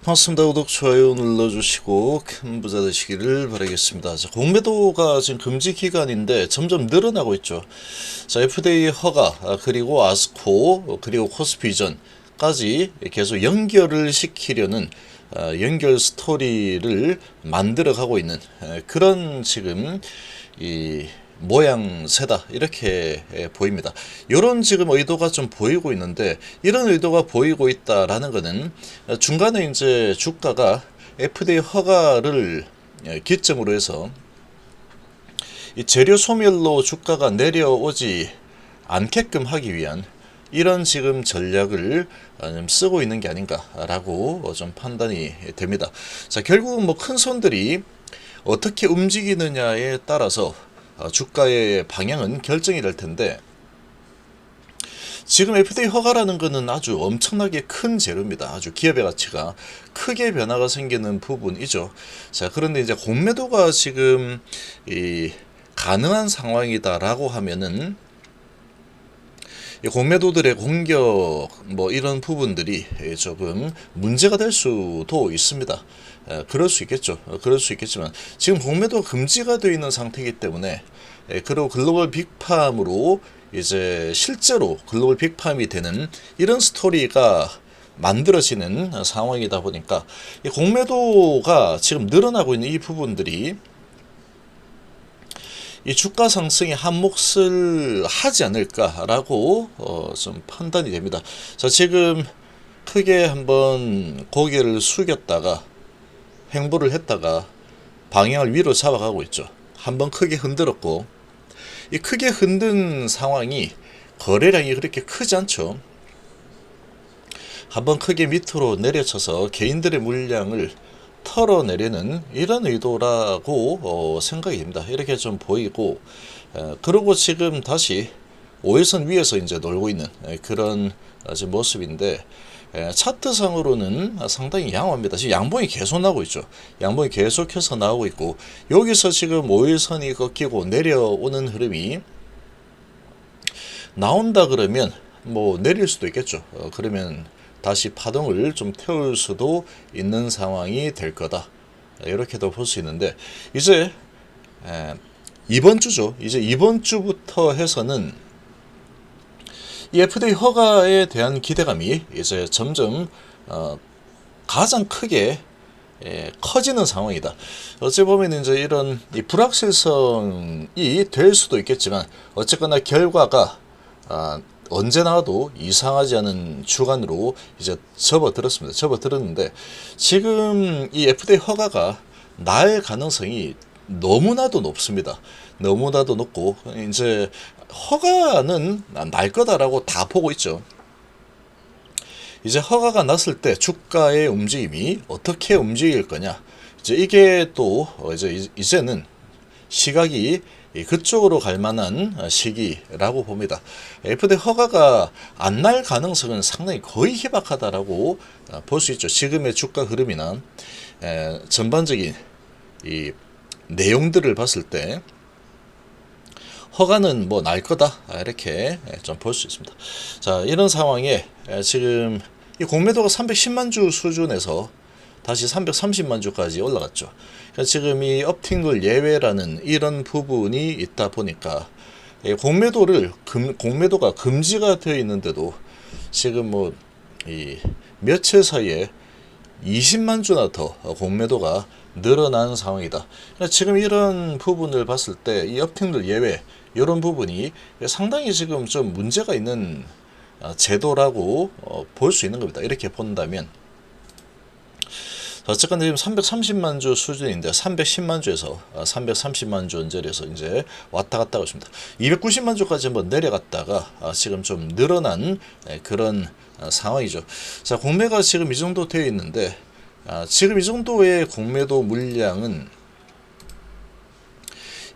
반갑습니다. 구독, 좋아요 눌러주시고 큰 부자 되시기를 바라겠습니다. 자, 공매도가 지금 금지 기간인데 점점 늘어나고 있죠. 자, FDA 허가, 그리고 아스코, 그리고 코스피전까지 계속 연결을 시키려는 연결 스토리를 만들어 가고 있는 그런 지금 이 모양새다 이렇게 보입니다. 이런 지금 의도가 좀 보이고 있는데, 이런 의도가 보이고 있다라는 것은 중간에 이제 주가가 FDA 허가를 기점으로 해서 이 재료 소멸로 주가가 내려오지 않게끔 하기 위한 이런 지금 전략을 좀 쓰고 있는 게 아닌가라고 좀 판단이 됩니다. 자, 결국은 뭐 큰 손들이 어떻게 움직이느냐에 따라서 주가의 방향은 결정이 될 텐데, 지금 FDA 허가라는 것은 아주 엄청나게 큰 재료입니다. 아주 기업의 가치가 크게 변화가 생기는 부분이죠. 자, 그런데 이제 공매도가 지금 가능한 상황이다라고 하면은 이 공매도들의 공격 뭐 이런 부분들이 조금 문제가 될 수도 있습니다. 그럴 수 있겠죠. 그럴 수 있겠지만 지금 공매도 금지가 되어 있는 상태이기 때문에, 그리고 글로벌 빅팜으로 이제 실제로 글로벌 빅팜이 되는 이런 스토리가 만들어지는 상황이다 보니까 이 공매도가 지금 늘어나고 있는 이 부분들이 이 주가 상승에 한 몫을 하지 않을까라고 좀 판단이 됩니다. 자, 지금 크게 한번 고개를 숙였다가 횡보를 했다가 방향을 위로 잡아가고 있죠. 한번 크게 흔들었고, 이 크게 흔든 상황이 거래량이 그렇게 크지 않죠. 한번 크게 밑으로 내려쳐서 개인들의 물량을 털어내려는 이런 의도라고 생각이 됩니다. 이렇게 좀 보이고, 그리고 지금 다시 5일선 위에서 이제 놀고 있는 그런 지금 모습인데, 차트상으로는 상당히 양호합니다. 지금 양봉이 계속 나오고 있죠. 양봉이 계속해서 나오고 있고, 여기서 지금 5일선이 꺾이고 내려오는 흐름이 나온다 그러면 뭐 내릴 수도 있겠죠. 그러면 다시 파동을 좀 태울 수도 있는 상황이 될 거다. 이렇게도 볼 수 있는데, 이제 이번 주죠. 이제 이번 주부터 해서는 이 FDA 허가에 대한 기대감이 이제 점점 가장 크게 커지는 상황이다. 어찌 보면 이제 이런 이 불확실성이 될 수도 있겠지만, 어쨌거나 결과가 언제 나와도 이상하지 않은 주간으로 이제 접어들었습니다. 접어들었는데, 지금 이 FDA 허가가 날 가능성이 너무나도 높습니다. 너무나도 높고, 이제 허가는 날 거다라고 다 보고 있죠. 이제 허가가 났을 때 주가의 움직임이 어떻게 움직일 거냐, 이제 이게 또 이제는 시각이 그쪽으로 갈 만한 시기라고 봅니다. FDA 허가가 안 날 가능성은 상당히 거의 희박하다라고 볼 수 있죠. 지금의 주가 흐름이나 전반적인 이 내용들을 봤을 때 허가는 뭐 날 거다 이렇게 좀 볼 수 있습니다. 자, 이런 상황에 지금 이 공매도가 310만 주 수준에서 다시 330만 주까지 올라갔죠. 그러니까 지금 이 업팅룰 예외라는 이런 부분이 있다 보니까 공매도가 금지가 되어 있는데도 지금 뭐 이 며칠 사이에 20만 주나 더 공매도가 늘어난 상황이다. 그러니까 지금 이런 부분을 봤을 때 이 업팅룰 예외 이런 부분이 상당히 지금 좀 문제가 있는 제도라고 볼 수 있는 겁니다. 이렇게 본다면, 어쨌건 지금 330만 주 수준인데 310만 주에서 330만 주 언저리에서 이제 왔다 갔다 하고 있습니다. 290만 주까지 한번 내려갔다가 지금 좀 늘어난 그런 상황이죠. 자, 공매가 지금 이 정도 되어 있는데, 지금 이 정도의 공매도 물량은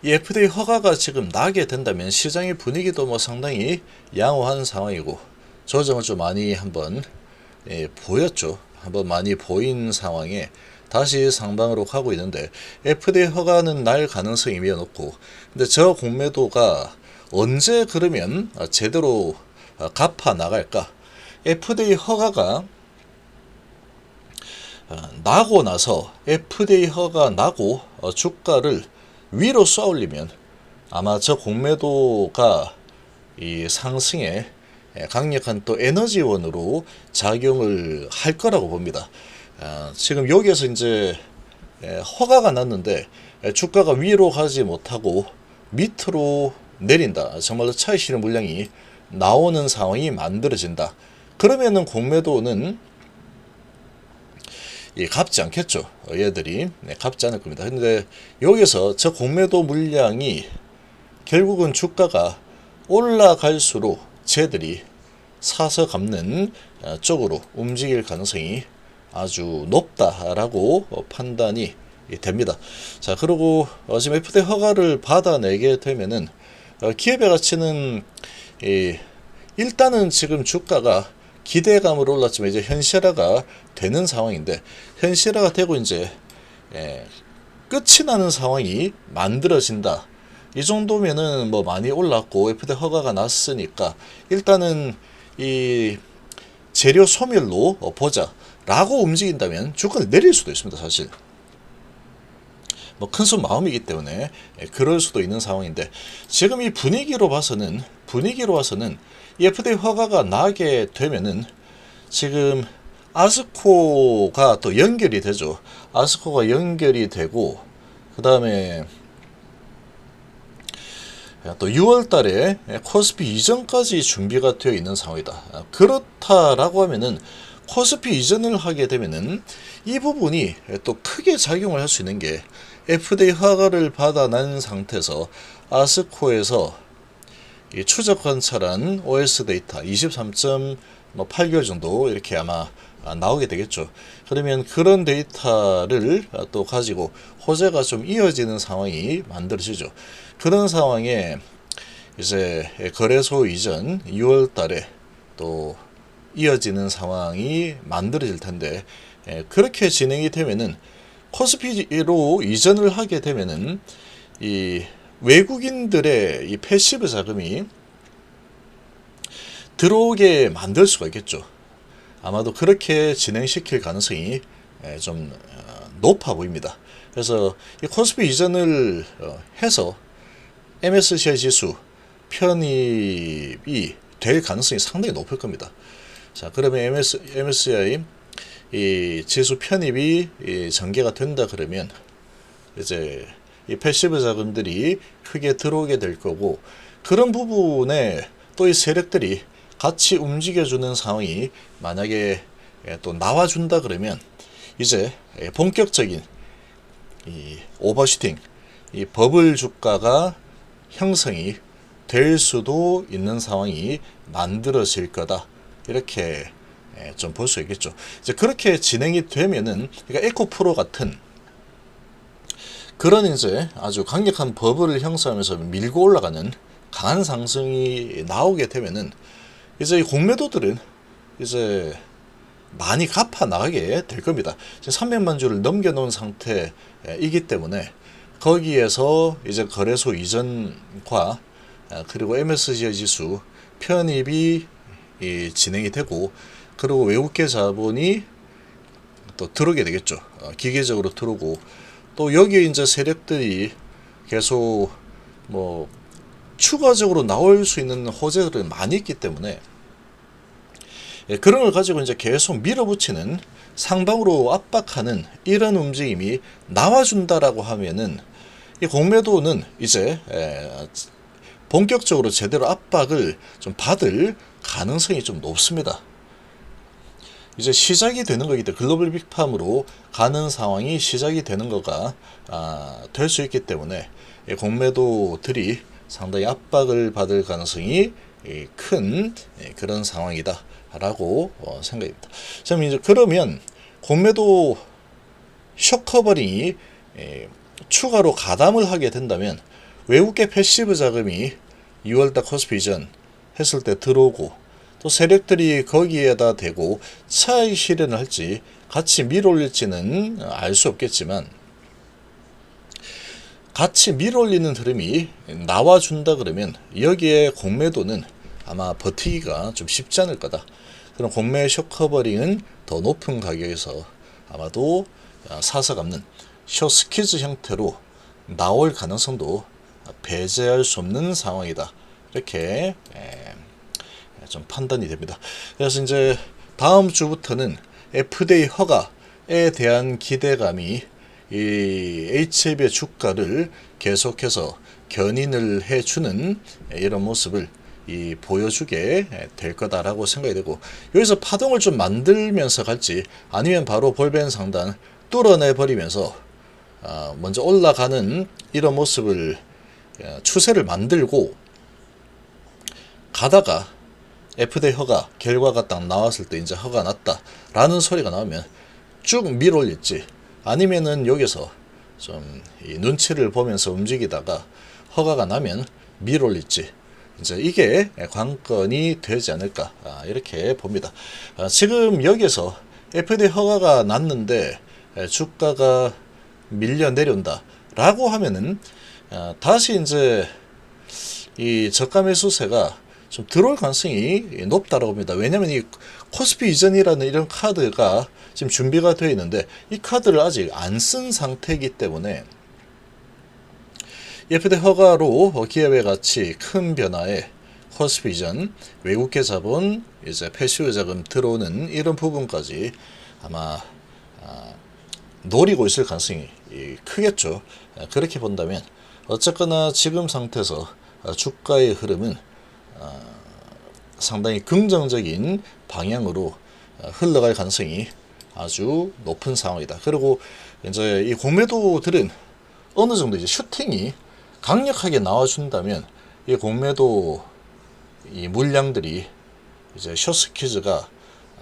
이 FDA 허가가 지금 나게 된다면 시장의 분위기도 뭐 상당히 양호한 상황이고, 조정을 좀 많이 한번 보였죠. 한번 많이 보인 상황에 다시 상방으로 가고 있는데, FDA 허가는 날 가능성이 매우 높고, 근데 저 공매도가 언제 그러면 제대로 갚아 나갈까? FDA 허가가 나고 나서 FDA 허가 나고 주가를 위로 쏘아올리면 아마 저 공매도가 이 상승에 강력한 또 에너지원으로 작용을 할 거라고 봅니다. 지금 여기에서 이제 허가가 났는데 주가가 위로 가지 못하고 밑으로 내린다. 정말로 차익 실현 물량이 나오는 상황이 만들어진다. 그러면은 공매도는 갚지 않겠죠. 얘들이 갚지 않을 겁니다. 근데 여기서 저 공매도 물량이 결국은 주가가 올라갈수록 쟤들이 사서 갚는 쪽으로 움직일 가능성이 아주 높다라고 판단이 됩니다. 자, 그리고 지금 FDA 허가를 받아내게 되면은 기업의 가치는 일단은 지금 주가가 기대감으로 올랐지만 이제 현실화가 되는 상황인데, 현실화가 되고 이제 끝이 나는 상황이 만들어진다. 이 정도면은 뭐 많이 올랐고 FDA 허가가 났으니까 일단은 이 재료 소멸로 보자라고 움직인다면 주가는 내릴 수도 있습니다. 사실 뭐 큰손 마음이기 때문에 그럴 수도 있는 상황인데, 지금 이 분위기로 봐서는 이 FDA 허가가 나게 되면은 지금 아스코가 또 연결이 되죠. 아스코가 연결이 되고 그 다음에 또 6월 달에 코스피 이전까지 준비가 되어 있는 상황이다. 그렇다라고 하면은 코스피 이전을 하게 되면은 이 부분이 또 크게 작용을 할 수 있는 게, FDA 허가를 받아낸 상태에서 아스코에서 이 추적 관찰한 OS 데이터 23.8개월 정도 이렇게 아마 나오게 되겠죠. 그러면 그런 데이터를 또 가지고 호재가 좀 이어지는 상황이 만들어지죠. 그런 상황에 이제 거래소 이전 6월 달에 또 이어지는 상황이 만들어질 텐데, 그렇게 진행이 되면은 코스피로 이전을 하게 되면은 이 외국인들의 이 패시브 자금이 들어오게 만들 수가 있겠죠. 아마도 그렇게 진행시킬 가능성이 좀 높아 보입니다. 그래서 이 코스피 이전을 해서 MSCI 지수 편입이 될 가능성이 상당히 높을 겁니다. 자, 그러면 MSCI 이 지수 편입이 전개가 된다 그러면 이제 이 패시브 자금들이 크게 들어오게 될 거고, 그런 부분에 또 이 세력들이 같이 움직여주는 상황이 만약에 또 나와준다 그러면 이제 본격적인 이 오버슈팅, 이 버블 주가가 형성이 될 수도 있는 상황이 만들어질 거다. 이렇게 좀 볼 수 있겠죠. 이제 그렇게 진행이 되면은, 그러니까 에코프로 같은 그런 이제 아주 강력한 버블을 형성하면서 밀고 올라가는 강한 상승이 나오게 되면은 이제 이 공매도들은 이제 많이 갚아 나가게 될 겁니다. 지금 300만 주를 넘겨놓은 상태이기 때문에 거기에서 이제 거래소 이전과 그리고 MSCI 지수 편입이 진행이 되고, 그리고 외국계 자본이 또 들어오게 되겠죠. 기계적으로 들어오고, 또 여기에 이제 세력들이 계속 뭐 추가적으로 나올 수 있는 호재들은 많이 있기 때문에 그런 걸 가지고 이제 계속 밀어붙이는, 상방으로 압박하는 이런 움직임이 나와준다라고 하면은 이 공매도는 이제 본격적으로 제대로 압박을 좀 받을 가능성이 좀 높습니다. 이제 시작이 되는 거기 때문에 글로벌 빅팜으로 가는 상황이 시작이 되는 거가 될 수 있기 때문에 공매도들이 상당히 압박을 받을 가능성이 큰 그런 상황이다 라고 생각입니다. 이제 그러면 공매도 쇼커버링이 추가로 가담을 하게 된다면 외국계 패시브 자금이 2월달 코스피 이전 했을 때 들어오고, 또 세력들이 거기에다 대고 차익 실현을 할지 같이 밀어올릴지는 알 수 없겠지만, 같이 밀어올리는 흐름이 나와준다 그러면 여기에 공매도는 아마 버티기가 좀 쉽지 않을 거다. 그럼 공매 쇼커버링은 더 높은 가격에서 아마도 사서 갚는 숏스퀴즈 형태로 나올 가능성도 배제할 수 없는 상황이다. 이렇게 좀 판단이 됩니다. 그래서 이제 다음 주부터는 FDA 허가에 대한 기대감이 이 HAB의 주가를 계속해서 견인을 해주는 이런 모습을 보여주게 될 거다라고 생각이 되고, 여기서 파동을 좀 만들면서 갈지 아니면 바로 볼벤 상단 뚫어내 버리면서 먼저 올라가는 이런 모습을 추세를 만들고 가다가 FDA 허가 결과가 딱 나왔을 때 이제 허가 났다라는 소리가 나오면 쭉 밀어올릴지, 아니면은 여기서 좀 눈치를 보면서 움직이다가 허가가 나면 밀어올릴지, 이제 이게 관건이 되지 않을까 이렇게 봅니다. 지금 여기서 FDA 허가가 났는데 주가가 밀려 내려온다 라고 하면은 다시 이제 이 저가 매수세가 좀 들어올 가능성이 높다라고 봅니다. 왜냐면 이 코스피 이전이라는 이런 카드가 지금 준비가 되어 있는데 이 카드를 아직 안 쓴 상태이기 때문에 FDA 허가로 기업의 가치 큰 변화에 코스피 이전, 외국계 자본, 이제 패시브 자금 들어오는 이런 부분까지 아마 노리고 있을 가능성이 크겠죠. 그렇게 본다면 어쨌거나 지금 상태에서 주가의 흐름은 상당히 긍정적인 방향으로 흘러갈 가능성이 아주 높은 상황이다. 그리고 이제 이 공매도들은 어느 정도 이제 슈팅이 강력하게 나와준다면 이 공매도 이 물량들이 이제 숏스퀴즈가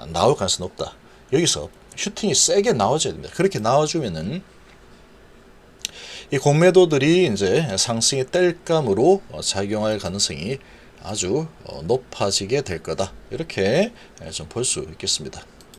나올 가능성이 높다. 여기서 슈팅이 세게 나와줘야 됩니다. 그렇게 나와주면은 이 공매도들이 이제 상승의 땔감으로 작용할 가능성이 아주 높아지게 될 거다. 이렇게 좀 볼 수 있겠습니다.